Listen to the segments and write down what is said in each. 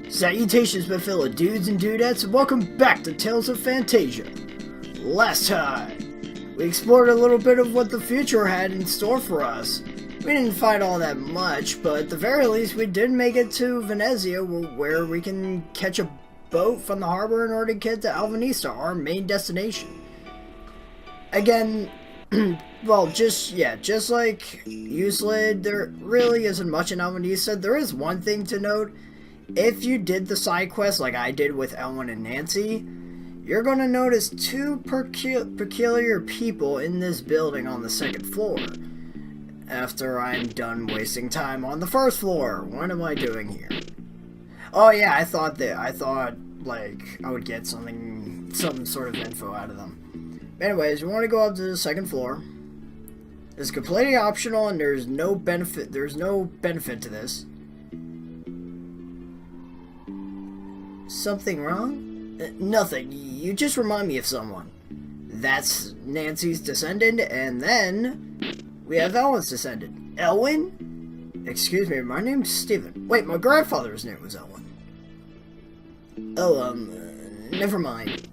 Salutations, my fellow dudes and dudettes, and welcome back to Tales of Phantasia. Last time, we explored a little bit of what the future had in store for us. We didn't find all that much, but at the very least, we did make it to Venezia, where we can catch a boat from the harbor in order to get to Alvanista, our main destination. Again, well, just like Uslid, there really isn't much in Alvanista. There is one thing to note. If you did the side quest like I did with Elwin and Nancy, you're going to notice two peculiar people in this building on the second floor. After I'm done wasting time on the first floor, what am I doing here? Oh yeah, I thought like I would get some sort of info out of them. Anyways, we want to go up to the second floor. It's completely optional and there's no benefit to this. Something wrong? Nothing. You just remind me of someone. That's Nancy's descendant, and then we have Elwin's descendant. Elwin? Excuse me, my name's Steven. Wait, my grandfather's name was Elwin. Oh, never mind.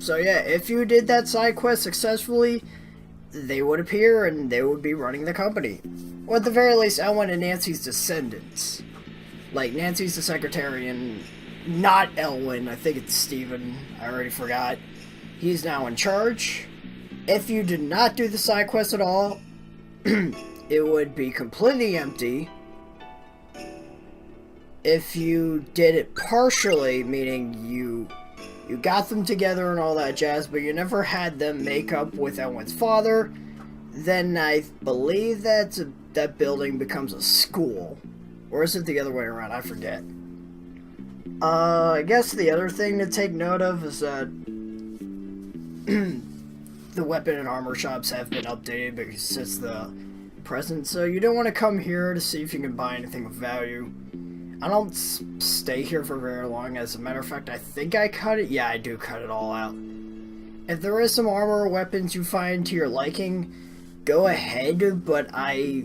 So yeah, if you did that side quest successfully, they would appear and they would be running the company. Or at the very least, Elwin and Nancy's descendants. Like, Nancy's the secretary and not Elwin. I think it's Steven. I already forgot. He's now in charge. If you did not do the side quest at all, it would be completely empty. If you did it partially, meaning you got them together and all that jazz, but you never had them make up with Elwin's father, then I believe that building becomes a school. Or is it the other way around? I forget. I guess the other thing to take note of is that the weapon and armor shops have been updated because it's the present, so you don't want to come here to see if you can buy anything of value. I don't stay here for very long. As a matter of fact, I think I cut it. Yeah, I do cut it all out. If there is some armor or weapons you find to your liking, go ahead, but I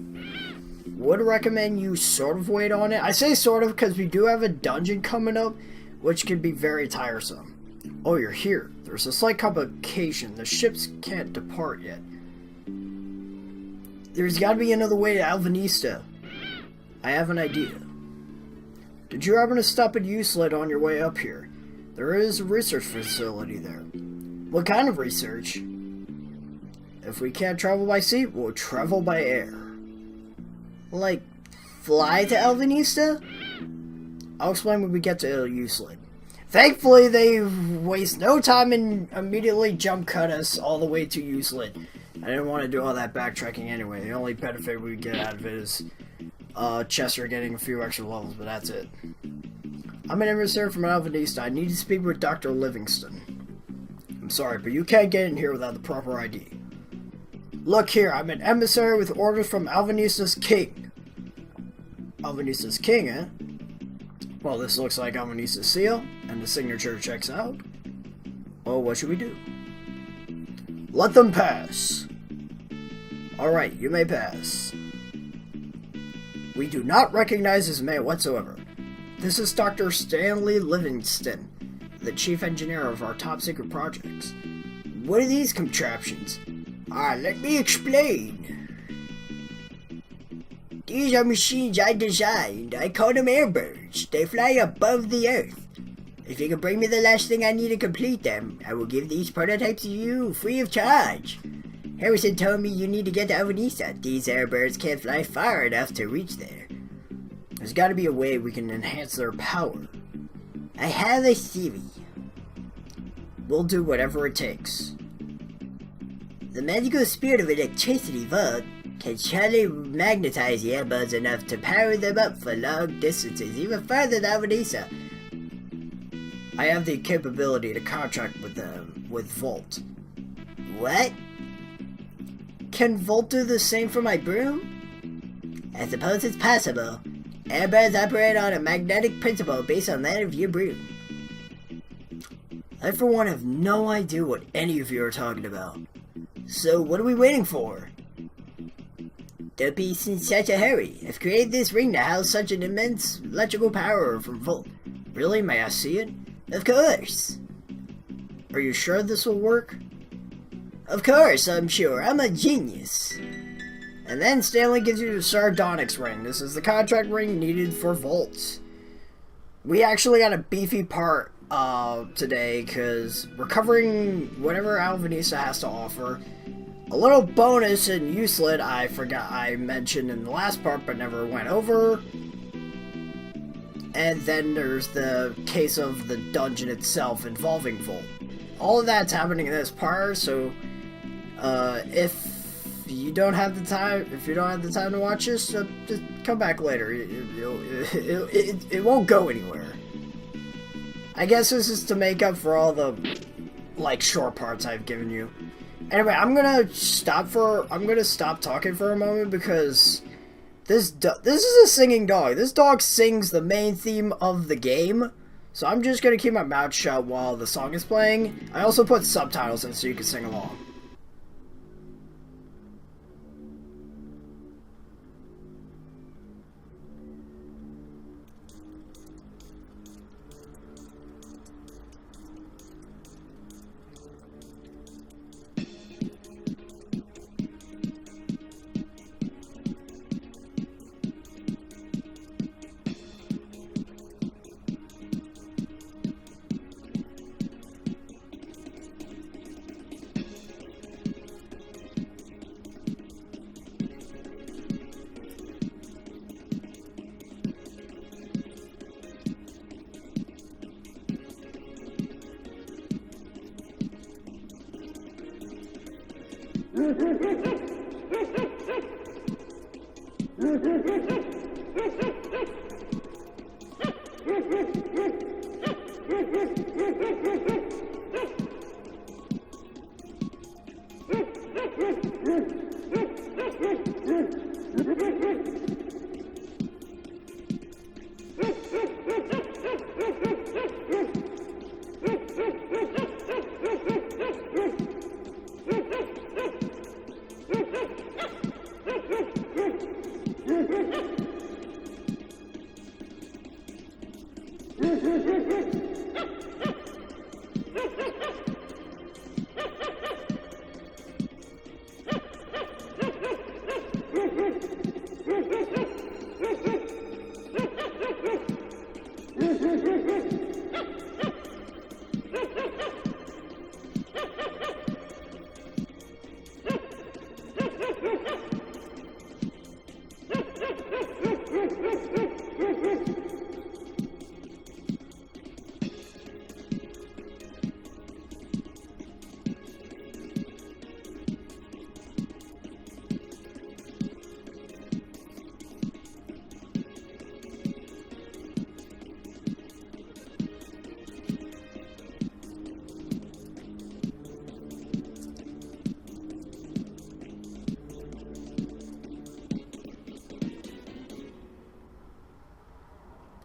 would recommend you sort of wait on it. I say sort of because we do have a dungeon coming up, which can be very tiresome. Oh, you're here. There's a slight complication. The ships can't depart yet. There's got to be another way to Alvanista. I have an idea. Did you happen to stop at Uslid on your way up here? There is a research facility there. What kind of research? If we can't travel by sea, we'll travel by air. Like, fly to Alvanista? I'll explain when we get to Uslid. Thankfully, they waste no time and immediately jump cut us all the way to Uslid. I didn't want to do all that backtracking anyway. The only benefit we get out of it is Chester getting a few extra levels, but that's it. I'm an emissary from Alvanista. I need to speak with Dr. Livingston. I'm sorry, but you can't get in here without the proper ID. Look here, I'm an emissary with orders from Alvanista's king. Alvanista's king, eh? Well, this looks like Alvanista's seal, and the signature checks out. Well, what should we do? Let them pass. Alright, you may pass. We do not recognize this man whatsoever. This is Dr. Stanley Livingston, the chief engineer of our top secret projects. What are these contraptions? Let me explain. These are machines I designed. I call them airbirds. They fly above the earth. If you can bring me the last thing I need to complete them, I will give these prototypes to you free of charge. Harrison told me you need to get to Alvanista. These airbirds can't fly far enough to reach there. There's got to be a way we can enhance their power. I have a theory. We'll do whatever it takes. The magical spirit of electricity vault can surely magnetize the earbuds enough to power them up for long distances, even further than Alvanista. I have the capability to contract with them, with Volt. What? Can Volt do the same for my broom? I suppose it's possible. Airbirds operate on a magnetic principle based on that of your broom. I for one have no idea what any of you are talking about. So what are we waiting for? Don't be in such a hurry. I've created this ring to house such an immense electrical power from Volt. Really? May I see it? Of course. Are you sure this will work? Of course, I'm sure. I'm a genius. And then Stanley gives you the Sardonyx ring. This is the contract ring needed for Volt. We actually got a beefy part today because we're covering whatever Alvanisa has to offer. A little bonus in Uselit I mentioned in the last part but never went over. And then there's the case of the dungeon itself involving Volt. All of that's happening in this part, so if you don't have the time, to watch this, just come back later. It won't go anywhere. I guess this is to make up for all the short parts I've given you. Anyway, I'm gonna stop talking for a moment because this is a singing dog. This dog sings the main theme of the game, so I'm just gonna keep my mouth shut while the song is playing. I also put subtitles in so you can sing along.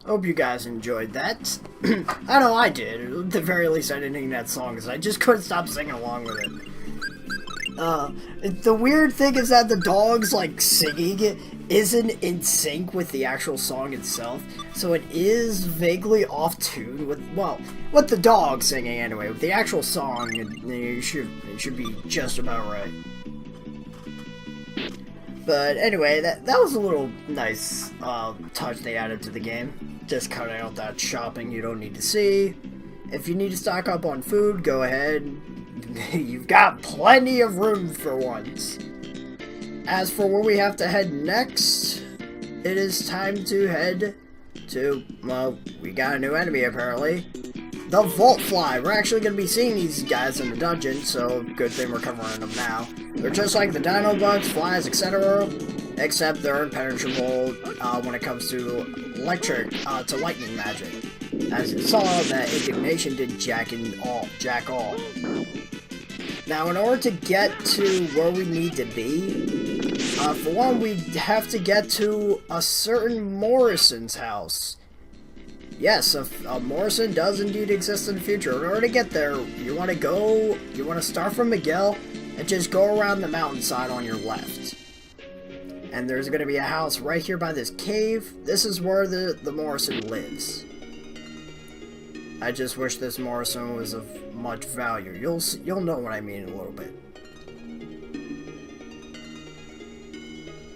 Hope you guys enjoyed that. I know I did. At the very least, I didn't think that song because I just couldn't stop singing along with it. The weird thing is that the dog's singing isn't in sync with the actual song itself, so it is vaguely off tune with with the dog singing anyway. With the actual song, it should be just about right. But anyway, that was a little nice touch they added to the game. Just cutting out that shopping you don't need to see. If you need to stock up on food, go ahead. You've got plenty of room for once. As for where we have to head next, it is time to head to, we got a new enemy apparently. The Volt Fly. We're actually going to be seeing these guys in the dungeon, so good thing we're covering them now. They're just like the dino bugs, flies, etc., except they're impenetrable when it comes to lightning magic. As you saw, that indignation did jack all. Now, in order to get to where we need to be, for one, we have to get to a certain Morrison's house. Yes, a Morrison does indeed exist in the future. In order to get there, you want to start from Miguel and just go around the mountainside on your left. And there's gonna be a house right here by this cave. This is where the Morrison lives. I just wish this Morrison was of much value. You'll know what I mean in a little bit.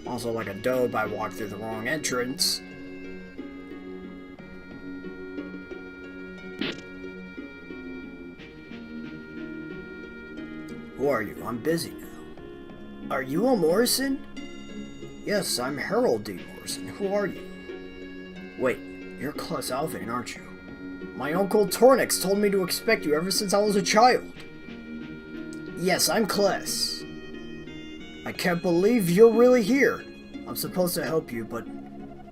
Also, like a dope, I walked through the wrong entrance. Who are you? I'm busy now. Are you a Morrison? Yes, I'm Harold D. Morrison. Who are you? Wait, you're Cless Alvin, aren't you? My uncle Tornix told me to expect you ever since I was a child. Yes, I'm Cless. I can't believe you're really here. I'm supposed to help you, but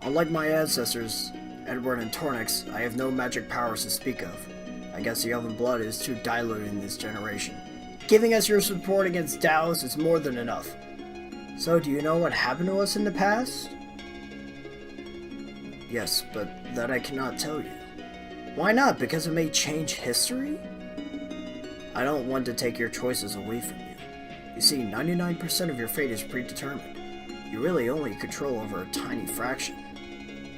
unlike my ancestors, Edward and Tornix, I have no magic powers to speak of. I guess the elven blood is too diluted in this generation. Giving us your support against Daos is more than enough. So, do you know what happened to us in the past? Yes, but that I cannot tell you. Why not? Because it may change history? I don't want to take your choices away from you. You see, 99% of your fate is predetermined. You really only control over a tiny fraction.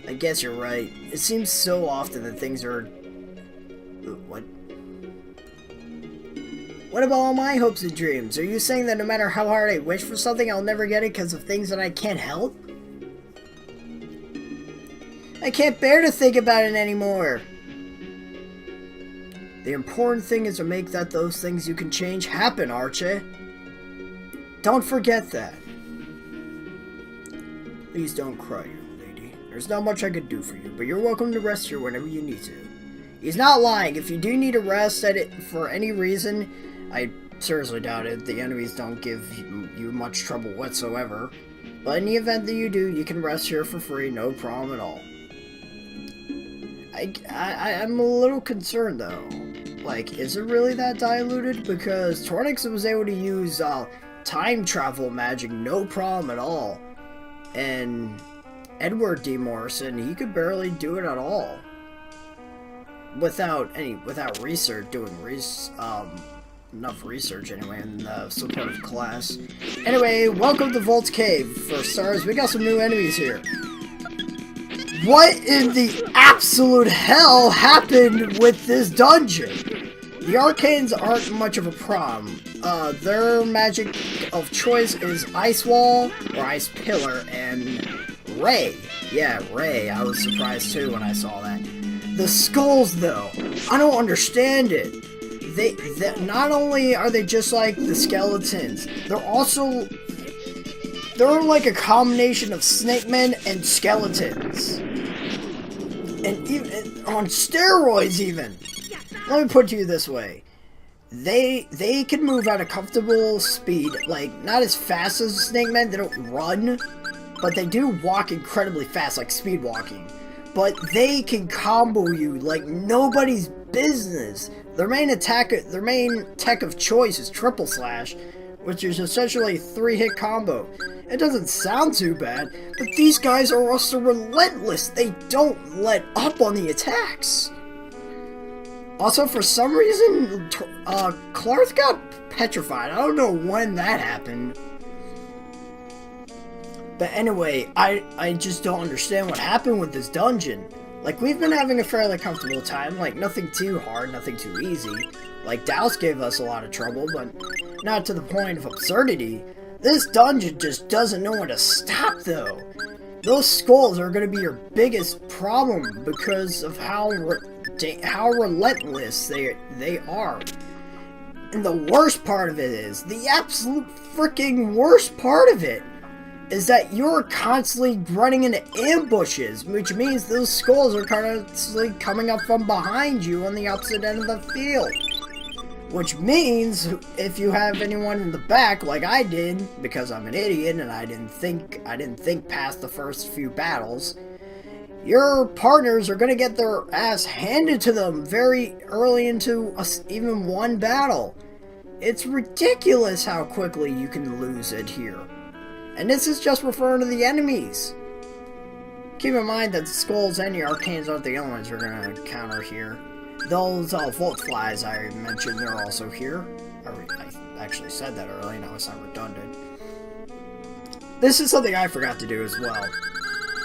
I guess you're right. It seems so often that things are... What? What about all my hopes and dreams? Are you saying that no matter how hard I wish for something, I'll never get it because of things that I can't help? I can't bear to think about it anymore. The important thing is to make those things you can change happen, Archie. Don't forget that. Please don't cry, young lady. There's not much I could do for you, but you're welcome to rest here whenever you need to. He's not lying. If you do need a rest for any reason, I seriously doubt it. The enemies don't give you much trouble whatsoever. But in the event that you do, you can rest here for free, no problem at all. I'm a little concerned, though. Like, is it really that diluted? Because Tornix was able to use time travel magic, no problem at all. And Edward D. Morrison, he could barely do it at all. Without research, enough research anyway, in the supportive class. Anyway, welcome to Volt's Cave. For starters, we got some new enemies here. What in the absolute hell happened with this dungeon? The arcanes aren't much of a problem. Their magic of choice is Ice Wall, or Ice Pillar, and Ray. Yeah, Ray. I was surprised too when I saw that. The skulls, though, I don't understand it. They not only are they just like the skeletons, they're like a combination of snake men and skeletons. And even on steroids even. Let me put it to you this way. They can move at a comfortable speed, like not as fast as snake men, they don't run, but they do walk incredibly fast, like speed walking. But they can combo you like nobody's business. Their main tech of choice is Triple Slash, which is essentially a 3-hit combo. It doesn't sound too bad, but these guys are also relentless. They don't let up on the attacks. Also, for some reason, Clark got petrified. I don't know when that happened. But anyway, I just don't understand what happened with this dungeon. Like, we've been having a fairly comfortable time, like, nothing too hard, nothing too easy. Like, Douse gave us a lot of trouble, but not to the point of absurdity. This dungeon just doesn't know when to stop, though. Those skulls are going to be your biggest problem because of how relentless they are. And the worst part of it is, the absolute freaking worst part of it, is that you're constantly running into ambushes, which means those skulls are constantly coming up from behind you on the opposite end of the field. Which means, if you have anyone in the back, like I did, because I'm an idiot and I didn't think past the first few battles, your partners are gonna get their ass handed to them very early into even one battle. It's ridiculous how quickly you can lose it here. And this is just referring to the enemies. Keep in mind that the skulls and the arcanes aren't the only ones we're going to encounter here. Those Volt Flies I mentioned, they're also here. I actually said that earlier, now it's not redundant. this is something I forgot to do as well.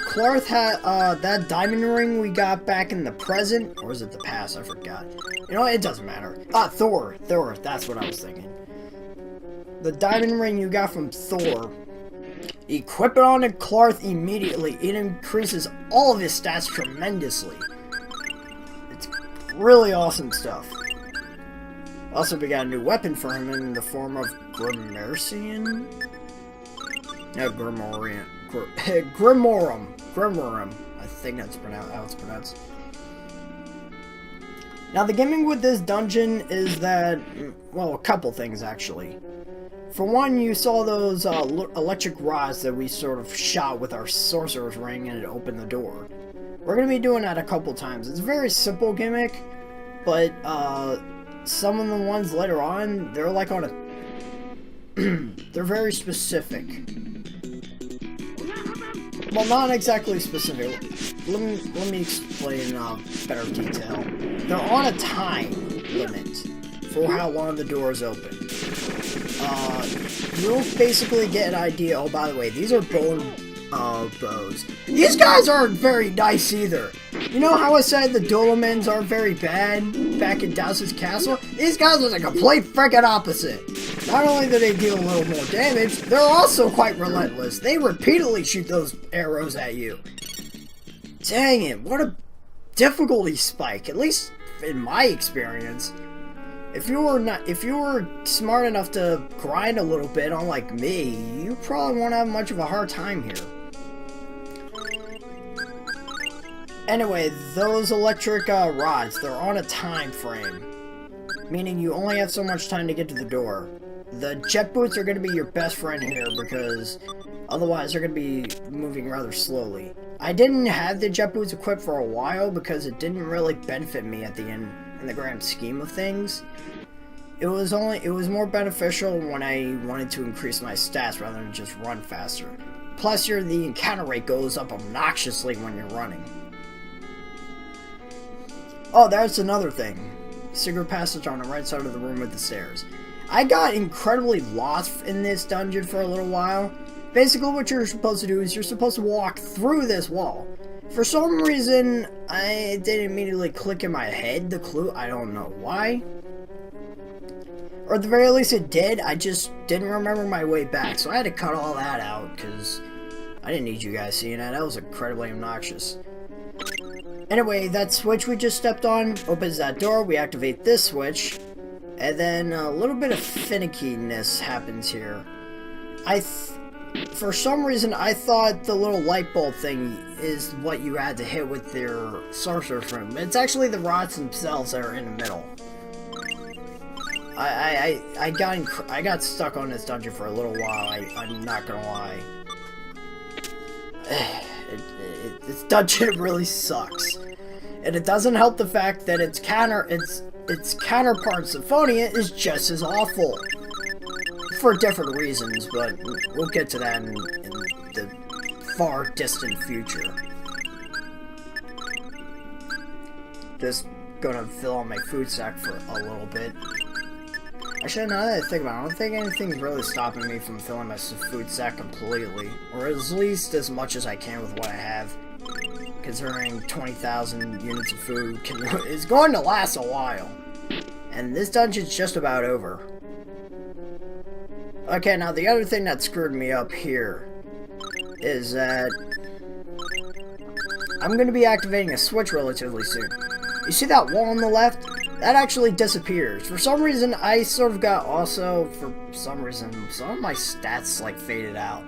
Clarth had, that diamond ring we got back in the present, or is it the past? I forgot. You know what? It doesn't matter. Thor, that's what I was thinking. The diamond ring you got from Thor. Equip it on Clarth immediately. It increases all of his stats tremendously. It's really awesome stuff. Also, we got a new weapon for him in the form of Grimercian? No, Grimorian. Grimorum. I think that's how it's pronounced. Now, the gimmick with this dungeon is that, well, a couple things actually. For one, you saw those electric rods that we sort of shot with our sorcerer's ring and it opened the door. We're going to be doing that a couple times. It's a very simple gimmick, but some of the ones later on, they're like on a... they're very specific. Well, not exactly specific. Let me explain in better detail. They're on a time limit for how long the door is open. You'll basically get an idea. Oh, by the way, these are bone bows. These guys aren't very nice either. You know how I said the Dolomens aren't very bad back in Dowse's castle? These guys are the complete freaking opposite. Not only do they deal a little more damage, they're also quite relentless. They repeatedly shoot those arrows at you. Dang it, what a difficulty spike, at least in my experience. If you were smart enough to grind a little bit, unlike me, you probably won't have much of a hard time here. Anyway, those electric rods, they're on a time frame, meaning you only have so much time to get to the door. The jet boots are going to be your best friend here because otherwise they're going to be moving rather slowly. I didn't have the jet boots equipped for a while because it didn't really benefit me at the end in the grand scheme of things. It was more beneficial when I wanted to increase my stats rather than just run faster. Plus, the encounter rate goes up obnoxiously when you're running. Oh, that's another thing. Secret passage on the right side of the room with the stairs. I got incredibly lost in this dungeon for a little while. Basically, what you're supposed to do is you're supposed to walk through this wall. For some reason, I didn't immediately click in my head the clue. I don't know why. Or at the very least it did. I just didn't remember my way back. So I had to cut all that out because I didn't need you guys seeing that. That was incredibly obnoxious. Anyway, that switch we just stepped on opens that door. We activate this switch. And then a little bit of finickiness happens here. For some reason, I thought the little light bulb thing is what you had to hit with your sorcerer's ring. It's actually the rods themselves that are in the middle. I got stuck on this dungeon for a little while. I'm not gonna lie. This dungeon really sucks, and it doesn't help the fact that its counterpart Symphonia is just as awful. For different reasons, but we'll get to that in the far distant future. Just gonna fill out my food sack for a little bit. Actually, now that I think about it, I don't think anything's really stopping me from filling my food sack completely. Or at least as much as I can with what I have. Considering 20,000 units of food is going to last a while. And this dungeon's just about over. Okay, now the other thing that screwed me up here is that I'm going to be activating a switch relatively soon. You see that wall on the left? That actually disappears. For some reason, I sort of got for some reason, some of my stats like faded out.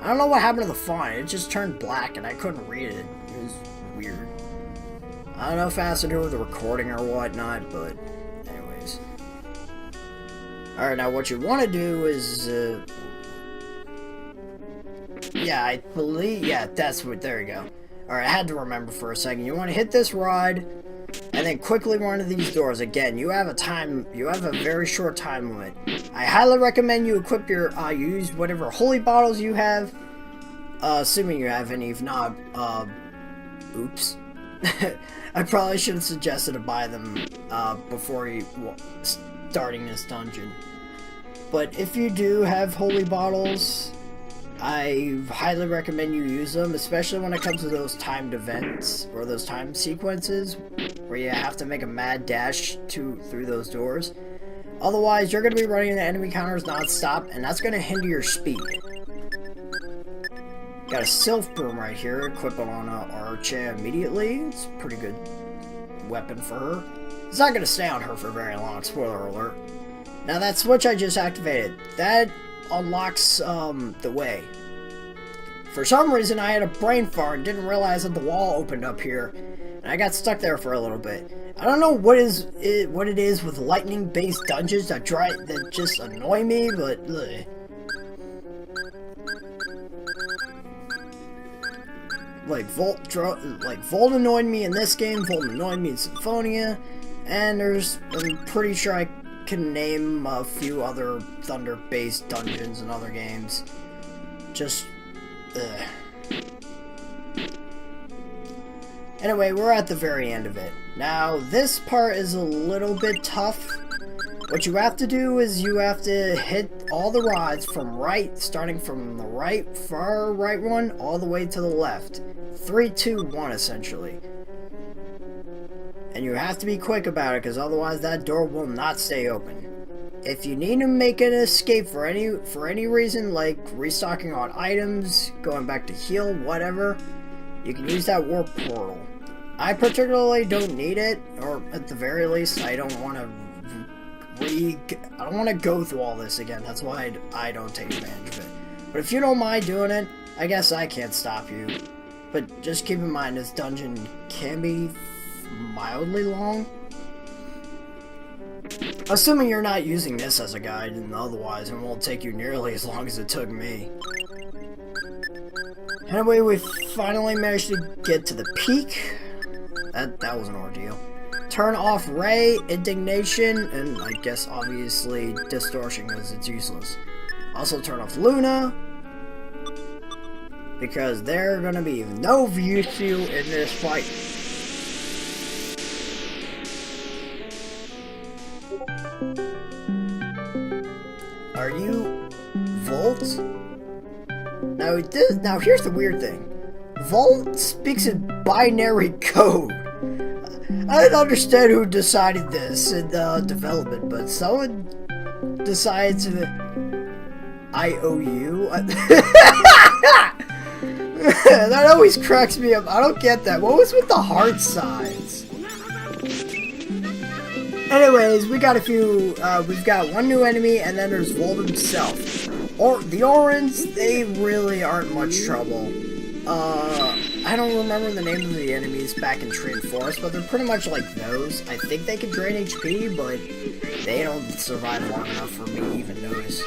I don't know what happened to the font. It just turned black and I couldn't read it. It was weird. I don't know if it has to do with the recording or whatnot, but anyways. Alright, now what you want to do is, yeah, I believe, yeah, that's what, there you go. Alright, I had to remember for a second. You want to hit this rod, and then quickly run to these doors. Again, you have a very short time limit. I highly recommend you equip you use whatever holy bottles you have, assuming you have any. If not, oops. I probably should have suggested to buy them, before starting this dungeon. But if you do have holy bottles, I highly recommend you use them, especially when it comes to those timed events or those time sequences where you have to make a mad dash through those doors. Otherwise, you're going to be running the enemy counters non-stop, and that's going to hinder your speed. Got a Sylph Broom right here, equip it on Archa immediately. It's a pretty good weapon for her. It's not going to stay on her for very long, spoiler alert. Now that switch I just activated, that unlocks the way. For some reason I had a brain fart and didn't realize that the wall opened up here, and I got stuck there for a little bit. I don't know what it is with lightning-based dungeons that just annoy me, but ugh. Volt annoyed me in this game, Volt annoyed me in Symphonia, and I'm pretty sure I can name a few other thunder-based dungeons in other games. Just, ugh. Anyway, we're at the very end of it. Now, this part is a little bit tough. What you have to do is you have to hit all the rods from right, starting from the right, far right one, all the way to the left. 3, 2, 1, essentially. And you have to be quick about it, because otherwise that door will not stay open. If you need to make an escape for any reason, like restocking on items, going back to heal, whatever, you can use that warp portal. I particularly don't need it, or at the very least, I don't want to go through all this again. That's why I don't take advantage of it. But if you don't mind doing it, I guess I can't stop you. But just keep in mind, this dungeon can be mildly long. Assuming you're not using this as a guide, and otherwise it won't take you nearly as long as it took me. Anyway, we finally managed to get to the peak. That was an ordeal. Turn off Ray, Indignation, and I guess obviously Distortion because it's useless. Also turn off Luna, because they're gonna be of no use to you in this fight. Are you Volt? Now here's the weird thing. Volt speaks in binary code. I didn't understand who decided this in development, but someone decided to IOU. That always cracks me up. I don't get that. What was with the heart signs? Anyways, we got we've got one new enemy, and then there's Volt himself. Or the Orans, they really aren't much trouble. I don't remember the name of the enemies back in Train Forest, but they're pretty much like those. I think they can drain HP, but they don't survive long enough for me to even notice.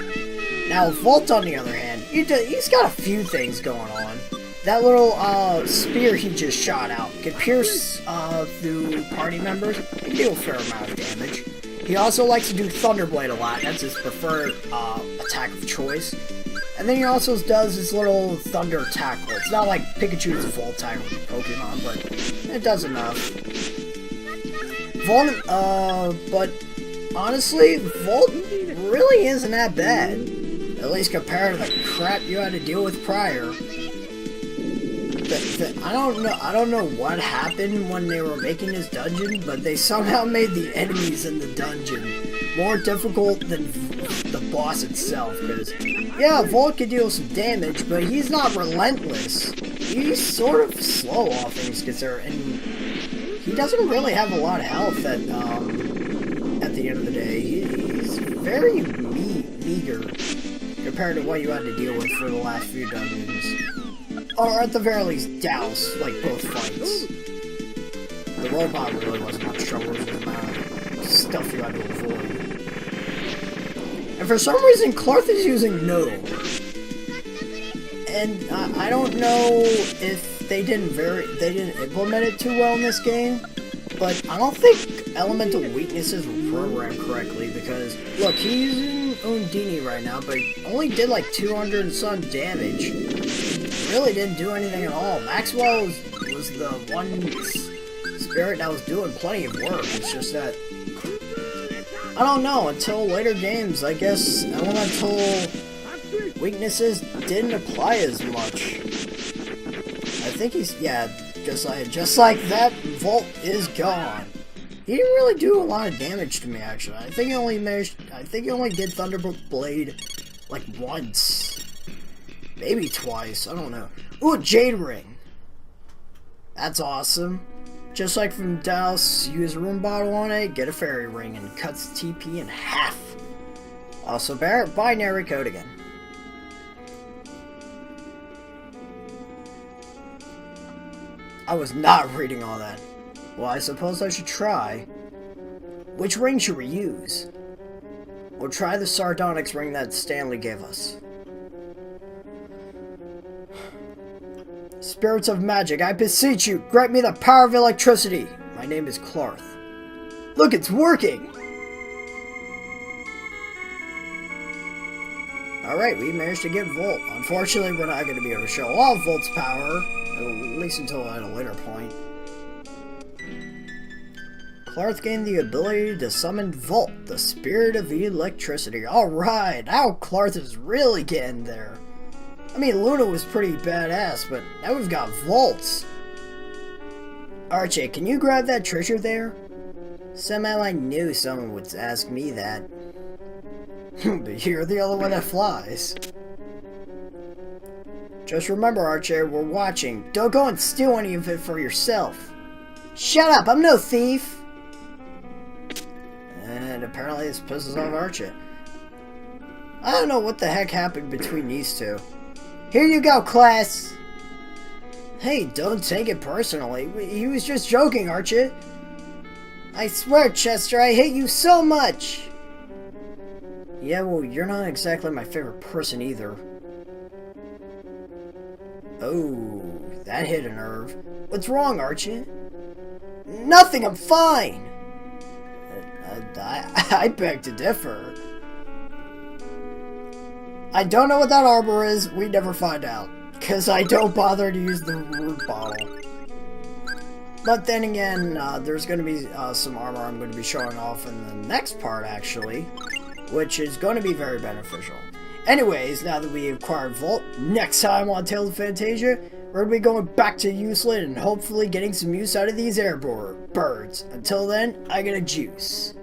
Now, Volt, on the other hand, he's got a few things going on. That little spear he just shot out can pierce through party members and deal a fair amount of damage. He also likes to do Thunderblade a lot. That's his preferred attack of choice. And then he also does his little Thunder Tackle. It's not like Pikachu's a full type Pokemon, but it does enough. But honestly, Volt really isn't that bad. At least compared to the crap you had to deal with prior. I don't know what happened when they were making this dungeon, but they somehow made the enemies in the dungeon more difficult than the boss itself, because, yeah, Volt can deal some damage, but he's not relentless. He's sort of slow, all things considered, and he doesn't really have a lot of health at the end of the day. He's very meager compared to what you had to deal with for the last few dungeons. Or at the very least, douse, like, both fights. The robot really wasn't much trouble with the amount of stuff you had to avoid. And for some reason, Clarth is using No. And I don't know if they didn't implement it too well in this game, but I don't think elemental weaknesses were programmed correctly, because, look, he's using Undini right now, but he only did like 200 and some damage. Really didn't do anything at all. Maxwell was the one spirit that was doing plenty of work. It's just that, I don't know, until later games, I guess elemental weaknesses didn't apply as much. I think he's, yeah, just like that, Volt is gone. He didn't really do a lot of damage to me, actually. I think he only did Thunderbolt Blade like once. Maybe twice, I don't know. Ooh, a Jade Ring. That's awesome. Just like from Douse, use a room bottle on it, get a fairy ring, and cuts TP in half. Also, binary code again. I was not reading all that. Well, I suppose I should try. Which ring should we use? We'll try the Sardonyx ring that Stanley gave us. Spirits of magic, I beseech you, grant me the power of electricity. My name is Clarth. Look, it's working! Alright, we managed to get Volt. Unfortunately, we're not going to be able to show off Volt's power, at least until at a later point. Clarth gained the ability to summon Volt, the spirit of electricity. Alright, now Clarth is really getting there. I mean, Luna was pretty badass, but now we've got Volts. Archie, can you grab that treasure there? Somehow I knew someone would ask me that. But you're the only one that flies. Just remember, Archie, we're watching. Don't go and steal any of it for yourself. Shut up, I'm no thief! And apparently this pisses off Archie. I don't know what the heck happened between these two. Here you go, class! Hey, don't take it personally. He was just joking, Archie. I swear, Chester, I hate you so much! Yeah, well, you're not exactly my favorite person either. Oh, that hit a nerve. What's wrong, Archie? Nothing, I'm fine! I beg to differ. I don't know what that armor is, we never find out. Because I don't bother to use the root bottle. But then again, there's going to be some armor I'm going to be showing off in the next part, actually. Which is going to be very beneficial. Anyways, now that we acquired Volt, next time on Tales of Phantasia, we're going to be going back to Useland and hopefully getting some use out of these birds. Until then, I get a juice.